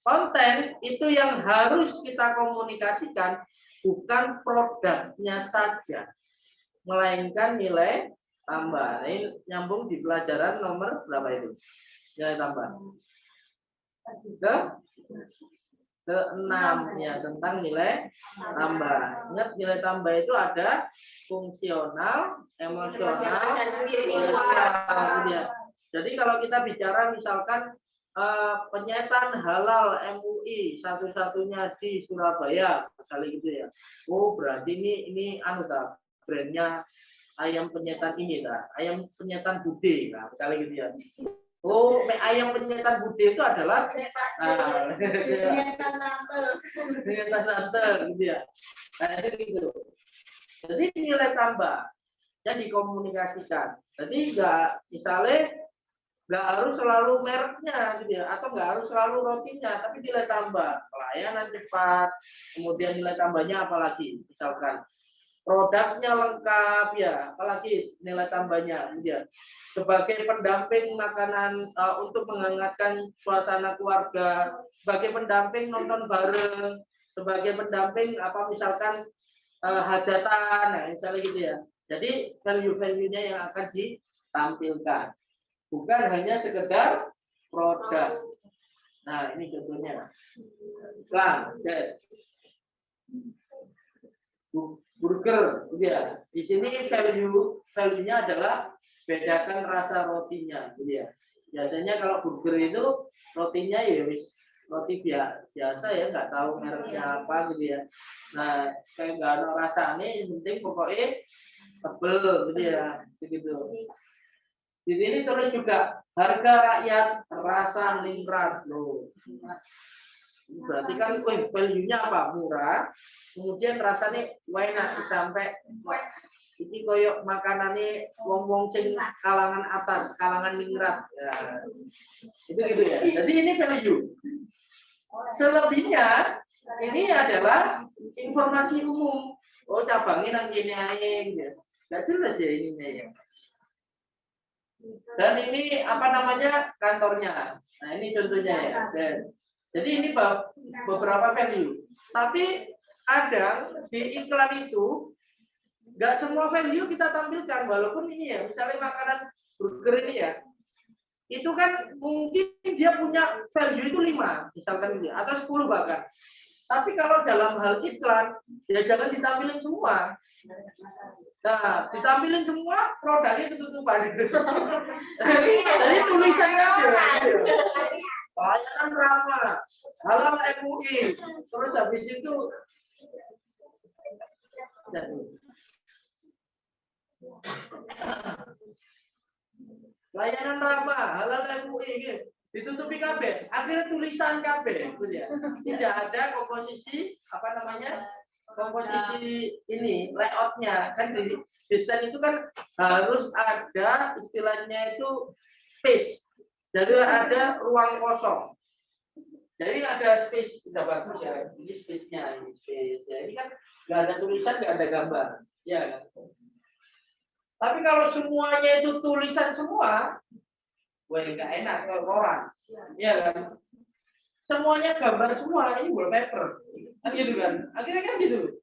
konten itu yang harus kita komunikasikan bukan produknya saja, melainkan nilai tambah. Nah, ini nyambung di pelajaran nomor berapa itu? Nilai tambah. Ke-6 ya, tentang nilai tambah. Ingat nilai tambah itu ada fungsional, emosional, ya. Jadi kalau kita bicara misalkan penyetan halal MUI satu-satunya di Surabaya, misalnya gitu ya. Oh, berarti ini anu ta, brandnya ayam penyetan ini ta, ayam penyetan Bude, nah, misalnya gitu ya. Oh, ayam penyetan Bude itu adalah penyetan santel gitu ya. Nah, itu. Jadi nilai tambah yang dikomunikasikan. Jadi misalnya nggak harus selalu mereknya gitu ya, atau nggak harus selalu rotinya, tapi nilai tambah, pelayanan cepat, kemudian nilai tambahnya apalagi, misalkan produknya lengkap ya, apalagi nilai tambahnya, kemudian sebagai pendamping makanan untuk menghangatkan suasana keluarga, sebagai pendamping nonton bareng, sebagai pendamping apa misalkan hajatan, nah misalnya gitu ya. Jadi value-value-nya yang akan ditampilkan. Bukan hanya sekedar produk. Nah, ini contohnya. Burger, gitu ya. Di sini value-nya adalah bedakan rasa rotinya, gitu ya. Biasanya kalau burger itu rotinya ya roti biasa ya, nggak tahu mereknya apa gitu ya. Nah, kayak nggak ada rasanya, yang penting pokoknya tebel gitu ya, begitu. Di sini tulis juga harga rakyat rasa ningrat loh. Berarti kan value-nya apa? Murah. Kemudian rasanya enak sampai ini koyok makanannya wong-wong sing kalangan atas, kalangan ningrat. Ya. Itu gitu ya. Jadi ini value. Selebihnya ini adalah informasi umum. Oh, cabangnya nang kene ae gitu. Enggak jelas ya ininya ya. Dan ini apa namanya kantornya. Nah ini contohnya ya. Jadi ini beberapa value. Tapi kadang di iklan itu nggak semua value kita tampilkan. Walaupun ini ya, misalnya makanan burger ini ya, itu kan mungkin dia punya value itu 5, misalkan ini, atau 10 bahkan. Tapi kalau dalam hal iklan, ya jangan ditampilin semua. Nah, ditampilin semua produknya ketutupan. Jadi tulisannya aja. Pelayanan ramah, halal MUI, terus habis itu layanan ramah, halal MUI gitu. Ditutupi KB, akhirnya tulisan KB, gitu ya. Tidak ada komposisi apa namanya? Komposisi ini layoutnya kan di desain itu kan harus ada istilahnya itu space, jadi ada ruang kosong, jadi ada space. Sudah bagus ya ini space-nya, ini space ya. Ini kan nggak ada tulisan, nggak ada gambar ya kan? Tapi kalau semuanya itu tulisan semua, wah nggak enak kalau orang ya kan, semuanya gambar semua, ini wallpaper kan gitu kan, akhirnya kan gitu.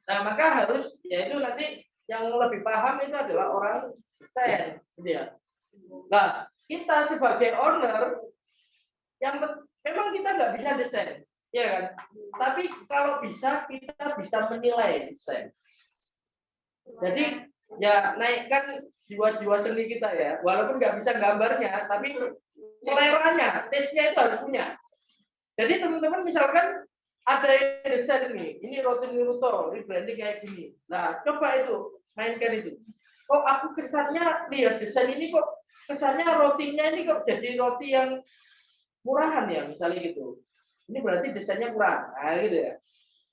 Nah maka harus ya itu nanti yang lebih paham itu adalah orang desain, gitu ya. Nah kita sebagai owner yang memang kita nggak bisa desain, ya kan. Tapi kalau bisa kita bisa menilai desain. Jadi ya naikkan jiwa-jiwa seni kita ya, walaupun nggak bisa gambarnya, tapi seleranya, taste-nya itu harus punya. Jadi teman-teman misalkan ada yang desain ini roti Niruto, ini branding kayak gini. Nah, coba itu, mainkan itu. Oh, aku kesannya lihat desain ini kok kesannya rotinya ini kok jadi roti yang murahan ya, misalnya gitu. Ini berarti desainnya kurang, nah gitu ya.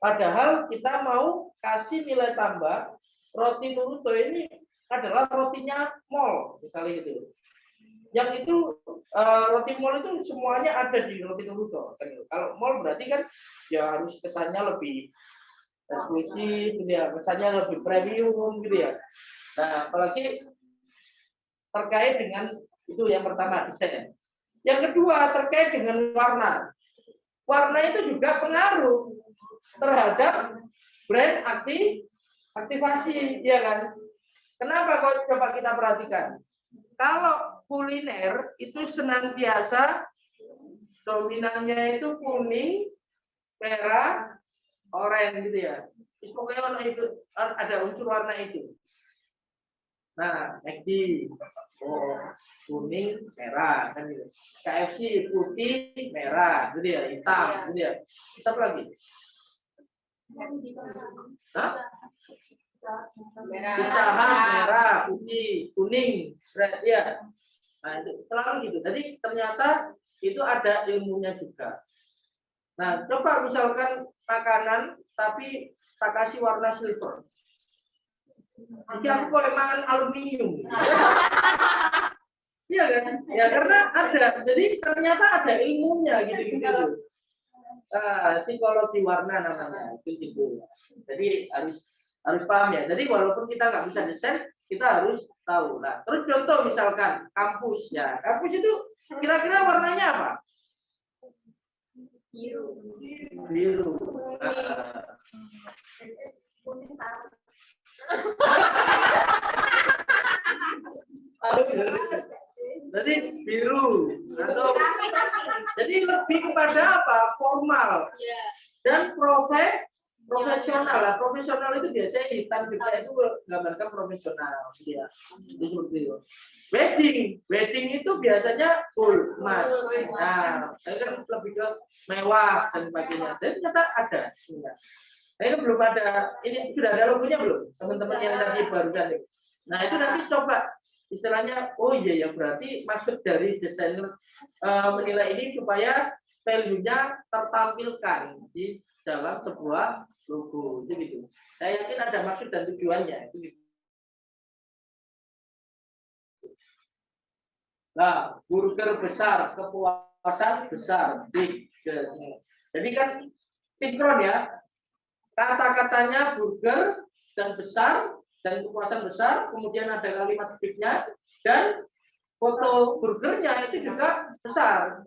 Padahal kita mau kasih nilai tambah, roti Niruto ini adalah rotinya mall, misalnya gitu. Yang itu roti mall itu semuanya ada di roti Naruto. Kalau mall berarti kan ya harus kesannya lebih eksklusif gitu ya, kesannya lebih premium gitu ya. Nah, apalagi terkait dengan itu yang pertama desain. Yang kedua terkait dengan warna. Warna itu juga pengaruh terhadap brand aktivasi, ya kan? Kenapa kok coba kita perhatikan? Kalau kuliner itu senantiasa dominannya itu kuning, merah, oranye gitu ya. Pokoknya warna itu ada unsur warna itu. Nah, McD, oh, kuning, merah kan gitu. KFC putih, merah, gitu ya, hitam, gitu ya. Apa lagi? Hah? Pisahan merah, putih, kuning, red ya. Nah, itu selalu gitu. Jadi ternyata itu ada ilmunya juga. Nah, coba misalkan makanan tapi tak kasih warna silver. Jadi aku kok makan aluminium. Iya kan? Ya karena ada. Jadi ternyata ada ilmunya gitu. Psikologi warna namanya itu gitu. Jadi harus paham ya. Jadi walaupun kita nggak bisa desain, kita harus tahu. Nah, terus contoh misalkan kampus ya. Kampus itu kira-kira warnanya apa? Biru. Jadi biru atau jadi lebih kepada apa? Formal dan profesional lah. Profesional itu biasanya hitam juga itu gambarkan profesional ya. Itu seperti itu. Wedding itu biasanya gold emas. Nah, itu kan lebih ke mewah dan sebagainya. Dan ternyata ada. Nah, itu belum ada. Ini sudah ada logonya belum? Teman-teman yang tadi barusan. Nah, itu nanti coba istilahnya. Oh iya ya, berarti maksud dari desainer menilai ini supaya value-nya tertampilkan di dalam sebuah logo itu gitu. Saya yakin ada maksud dan tujuannya itu gitu. Nah, burger besar, kepuasan besar, big. Jadi kan sinkron ya. Kata-katanya burger dan besar dan kepuasan besar, kemudian ada kalimat bignya dan foto burgernya itu juga besar.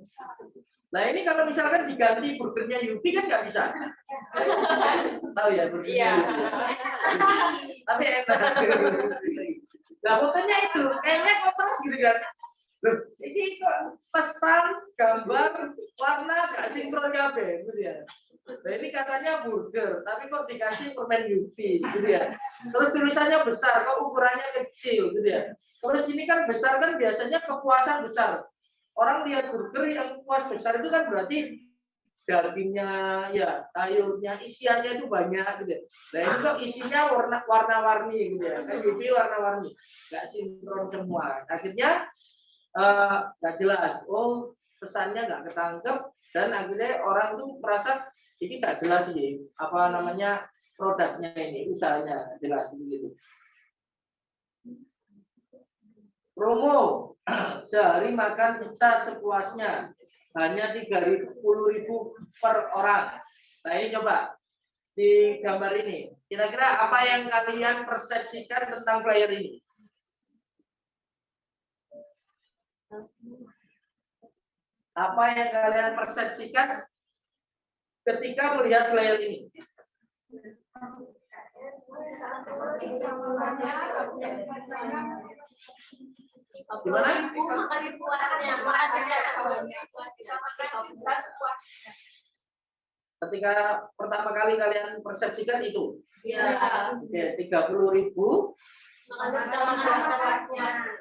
Nah ini kalau misalkan diganti burgernya Yupi kan nggak bisa. Tahu ya burgernya Yupi. Tapi enak. Nah fotonya itu kayaknya kontras gitu kan. Ini kok pesan, gambar, warna gak sinkron kabeh gitu ya. Nah, ini katanya burger, tapi kok dikasih permen Yupi gitu ya. Terus tulisannya besar, kok ukurannya kecil gitu ya. Terus ini kan besar kan biasanya kepuasan besar. Orang lihat burger yang puas besar itu kan berarti dagingnya, ya sayurnya, isiannya itu banyak gitu. Nah itu kok isinya warna-warni gitu ya. Kan Yupi warna-warni, nggak sinkron semua. Akhirnya nggak jelas. Oh pesannya nggak ketangkep dan akhirnya orang tuh merasa ini nggak jelas sih apa namanya produknya ini usahanya jelas gitu. Promo sehari makan pizza sepuasnya hanya 30.000 per orang. Nah ini coba di gambar ini kira-kira apa yang kalian persepsikan tentang flyer ini? Apa yang kalian persepsikan ketika melihat flyer ini? Gimana? Ketika pertama kali kalian persepsikan itu? Iya. Oke, 30.000.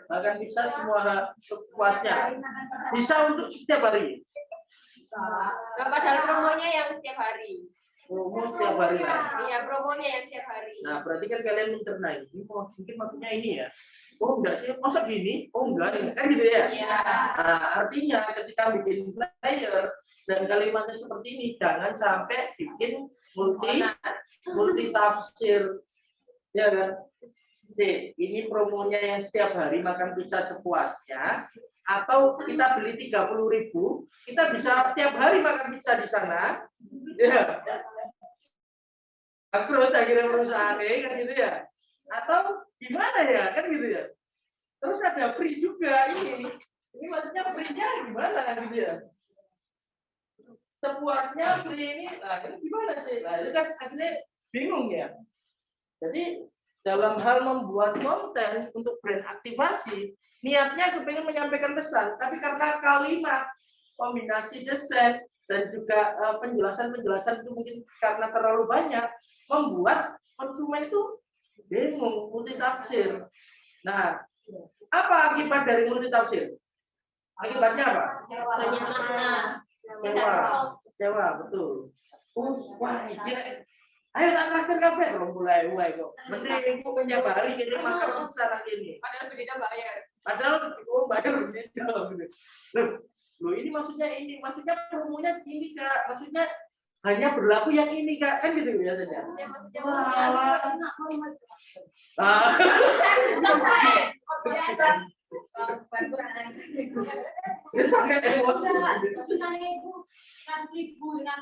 Makan bisa semua sepuasnya. Bisa untuk setiap hari. Padahal promonya yang setiap hari. Promo setiap hari lah. Iya, promonya yang setiap hari. Nah, berarti kan kalian mencerna ini, mungkin maksudnya ini ya. Oh enggak sih, masa gini? Oh enggak, kan gitu ya. Iya. Nah, artinya ketika bikin flyer dan kalimatnya seperti ini, jangan sampai bikin multi tafsir, ya kan? Ini promonya yang setiap hari makan pizza sepuasnya, atau kita beli 30.000, kita bisa tiap hari makan pizza di sana. Ya. Bangkrut akhirnya perusahaannya kan gitu ya. Atau gimana ya kan gitu ya. Terus ada free juga ini. Ini maksudnya free-nya gimana gitu ya. Sepuasnya free ini, nah ini gimana sih? Nah itu kan akhirnya bingung ya. Jadi dalam hal membuat konten untuk brand aktivasi, niatnya kepengen menyampaikan pesan, tapi karena kalimat, kombinasi desain, dan juga penjelasan-penjelasan itu mungkin karena terlalu banyak, membuat konsumen itu bingung, multitafsir. Nah, apa akibat dari multitafsir? Akibatnya apa? Banyak makna. Kecewa, betul. Wah, ayo tak traktir kabeh kalau mulai kok. Mending ibu menyabari kita makan pizza ini. Padahal beda bayar. Padahal bayar gitu. Loh, ini maksudnya promonya ini Kak. Maksudnya hanya berlaku yang ini Kak. Kan gitu biasanya. Sangat emosi. Misalnya itu 100.000 dengan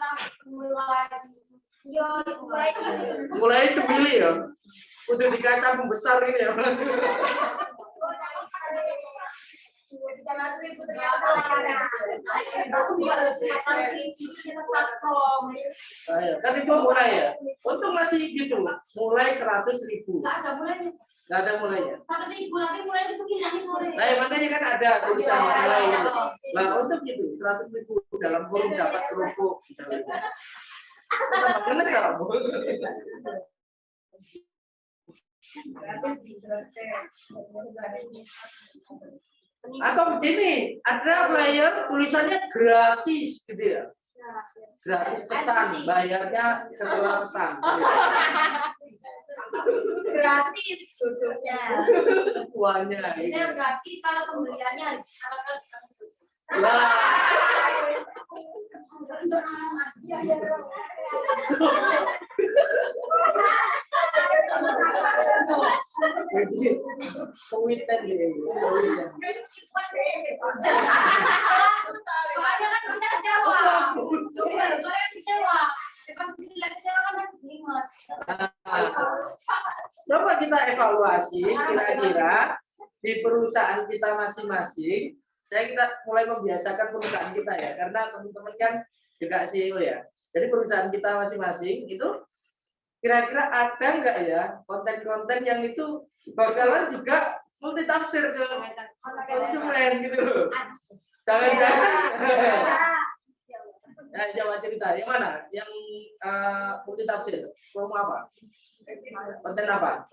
Mulai itu pilih ya. Untuk dikata pembesar ini ya. Kan itu mulai ya. Untung masih gitu. Mulai 100.000. Nggak ada mulainya. 100.000 tapi mulai itu kiranya sore. Nah, makanya kan ada tulisan mulai. Nah, untuk itu 100.000 dalam kurung dapat kerupuk. Atau begini, ada flyer tulisannya gratis gitu ya. Gratis pesan, bayarnya setelah pesan. Gratis ya. Uangnya. Ini gratis kalau pembeliannya Lah. Kuitan dia. Coba kita evaluasi kira-kira di perusahaan kita masing-masing. Kita mulai membiasakan perusahaan kita ya, karena teman-teman kan juga CEO ya. Jadi perusahaan kita masing-masing itu kira-kira ada nggak ya konten-konten yang itu bakalan juga multitafsir ke konsumen gitu loh. Jangan-jangan. Nah, jawab cerita yang mana? Yang multitafsir. Promo apa? Konten apa?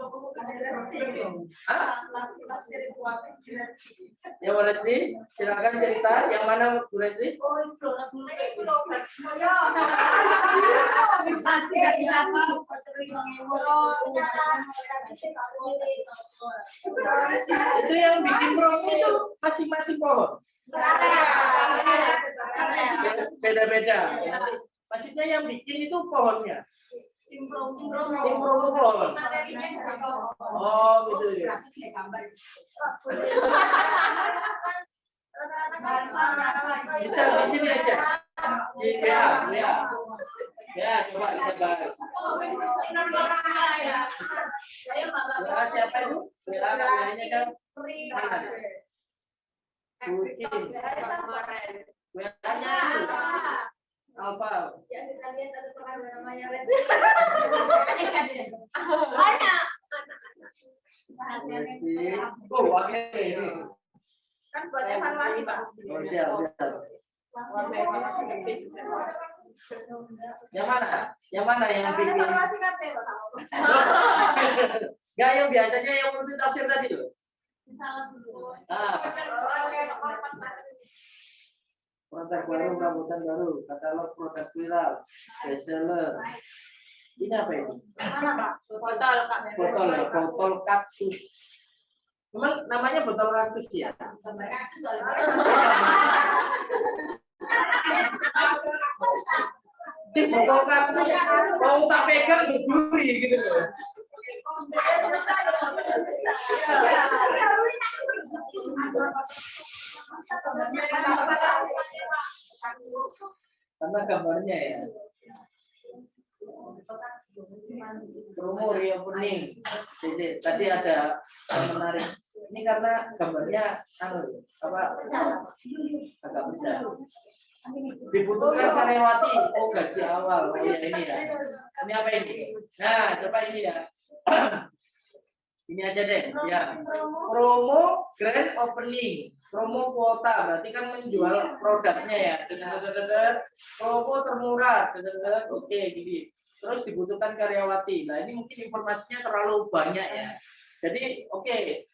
Ya, Bu Resti, silakan cerita. Yang mana Bu Resti? Itu yang bikin promo itu masing-masing pohon. Beda-beda. Maksudnya yang bikin itu pohonnya. Tim promo pohon. Oh, gitu ya. Bisa di sini aja. Ya, coba kita bahas. Siapa itu? WA-nya kan mana? Kucing. WA-nya apa? Ya, kita lihat ada teman namanya Oh, oke. Kan buat evaluasi Pak. Oh, siap. Yang mana? Yang mana yang bikin? Evaluasi KT Pak. Enggak, yang biasanya yang multitafsir tadi loh. Produk baru, rambutan baru, katalog produk viral, bestseller. Ini apa ini? Mana Pak? botol Kak. Botol ya, botol kaktus. Memang namanya botol kaktus ya? Di botol kaktus mau tak pegang berduri gitu loh. Karena gambarnya ya. Promo reopening. Jadi tadi ada yang menarik. Ini karena gambarnya agak besar. Dibutuhkan karyawati. Oh, gaji awal. Oh ya ini ya. Ini apa ini? Nah, coba ini ya. Ini aja deh. Ya. Promo grand opening. Promo kuota berarti kan menjual produknya ya. Promo termurah. Oke, gini. Terus dibutuhkan karyawati. Nah, ini mungkin informasinya terlalu banyak ya. Jadi, oke.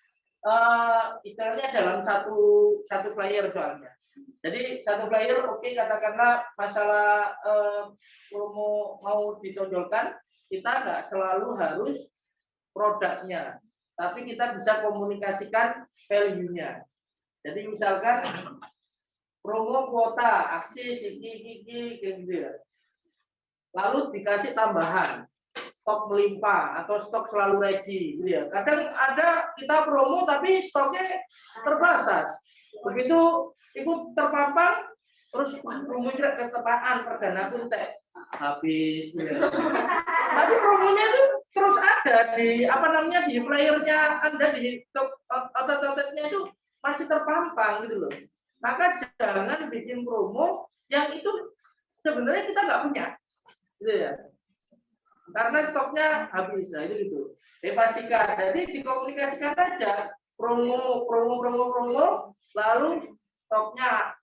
Istilahnya dalam satu flyer soalnya. Jadi satu flyer oke, katakanlah masalah promo mau ditonjolkan, kita nggak selalu harus produknya, tapi kita bisa komunikasikan value-nya. Jadi misalkan promo kuota, aksis, kayak gitu ya. Lalu dikasih tambahan, stok melimpah atau stok selalu ready, gitu ya. Kadang ada kita promo tapi stoknya terbatas. Begitu ikut terpampang, terus promonya ketepaan perdana kuntek habis. Gitu ya. Tapi promonya itu terus ada di di flyernya Anda di otot-ototnya itu masih terpampang gitu loh. Maka jangan bikin promo yang itu sebenarnya kita nggak punya, gitu ya. Karena stoknya habis, nah itu gitu. Pastikan, jadi dikomunikasikan aja promo, lalu stoknya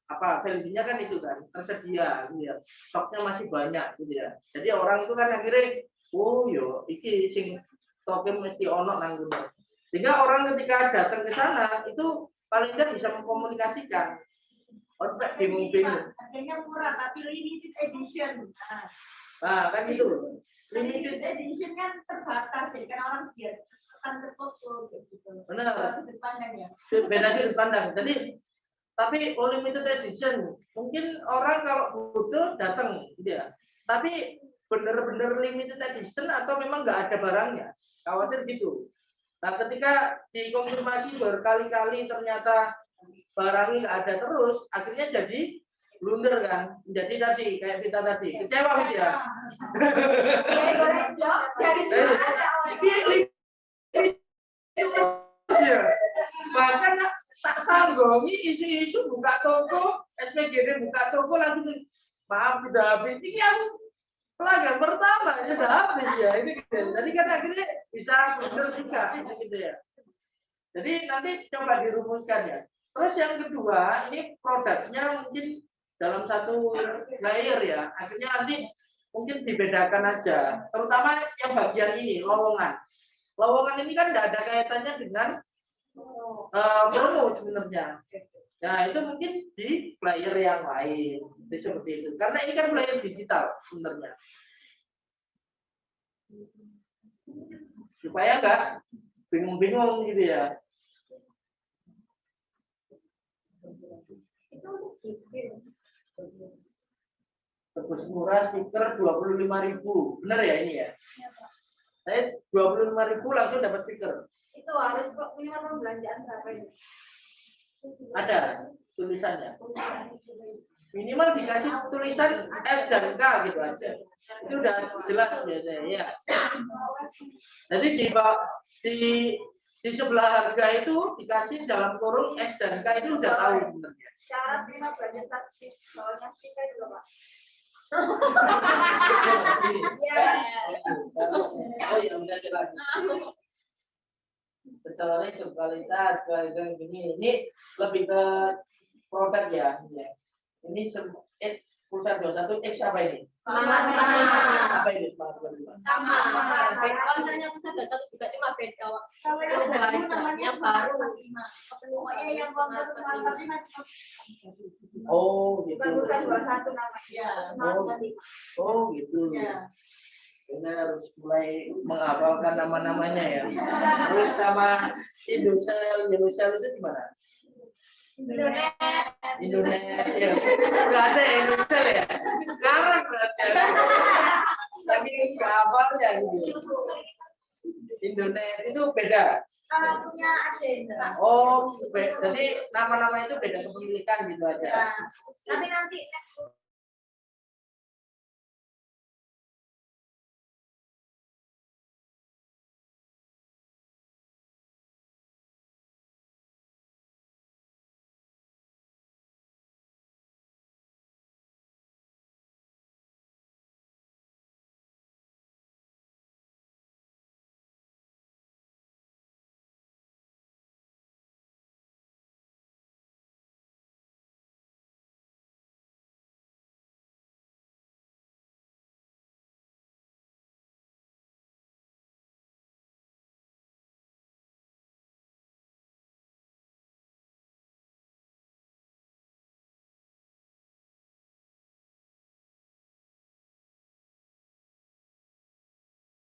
value-nya kan itu kan tersedia, gitu ya. Stoknya masih banyak, gitu ya. Jadi orang itu kan akhirnya, oh yo, iki sing stoknya mesti ono nang ngono. Sehingga orang ketika datang ke sana itu paling tidak bisa mengkomunikasikan. Orang bingung-bingung. Harganya murah tapi limited edition. Nah, kan gitu. Limited edition kan terbatas ya, kan orang biar akan tertutup gitu. Benar. Sudut pandang ya. Beda sudut pandang. Jadi tapi limited edition mungkin orang kalau butuh datang gitu ya. Tapi benar-benar limited edition atau memang nggak ada barangnya, khawatir gitu. Nah ketika dikonfirmasi berkali-kali ternyata barangnya nggak ada terus, akhirnya jadi blunder kan, jadi tadi kayak kita tadi kecewa gitu ya. Bahkan tak sanggongi isu-isu buka toko, SPGD buka toko langsung maaf udah habis. Ini aku pelanggan pertama sudah habis ya ini gitu. Jadi kan akhirnya bisa blunder juga gitu ya. Jadi nanti coba dirumuskan ya. Terus yang kedua ini produknya mungkin dalam satu layer ya. Akhirnya nanti mungkin dibedakan aja. Terutama yang bagian ini lowongan. Lowongan ini kan tidak ada kaitannya dengan promo sebenarnya. Nah itu mungkin di flyer yang lain. Seperti itu. Karena ini kan flyer digital sebenarnya. Supaya nggak bingung-bingung gitu ya. Tebus murah stiker 25.000. Benar ya ini ya? Saya 25.000 langsung dapat stiker. Itu harus minimal pembelanjaan berapa ini? Ada tulisannya. Minimal dikasih tulisan S dan K gitu aja. Itu udah jelas biasanya ya. Jadi di sebelah harga itu dikasih dalam kurung S dan K itu udah tahu sebenarnya. Syarat minimal belanja statistik, soalnya stiker juga Pak. Oh ya udah jelas. Persoalannya kualitas ini lebih ke produk ya. Ini pulsa 21 X apa ini? Apa ini Sama. Kontennya pulsa 21 juga cuma beda. Namanya baru. Pokoknya yang konten semangatnya Oh gitu. pulsa 21 namanya. Oh gitu. Kita harus mulai menghafalkan nama-namanya ya. Terus sama Indosel itu gimana? Indonet ya. Enggak ada Indosel ya. Sekarang berarti ada. Lagi hafalnya gitu. Indonet itu beda. punya adik. Oh, jadi nama-nama itu beda kepemilikan gitu aja. Tapi nanti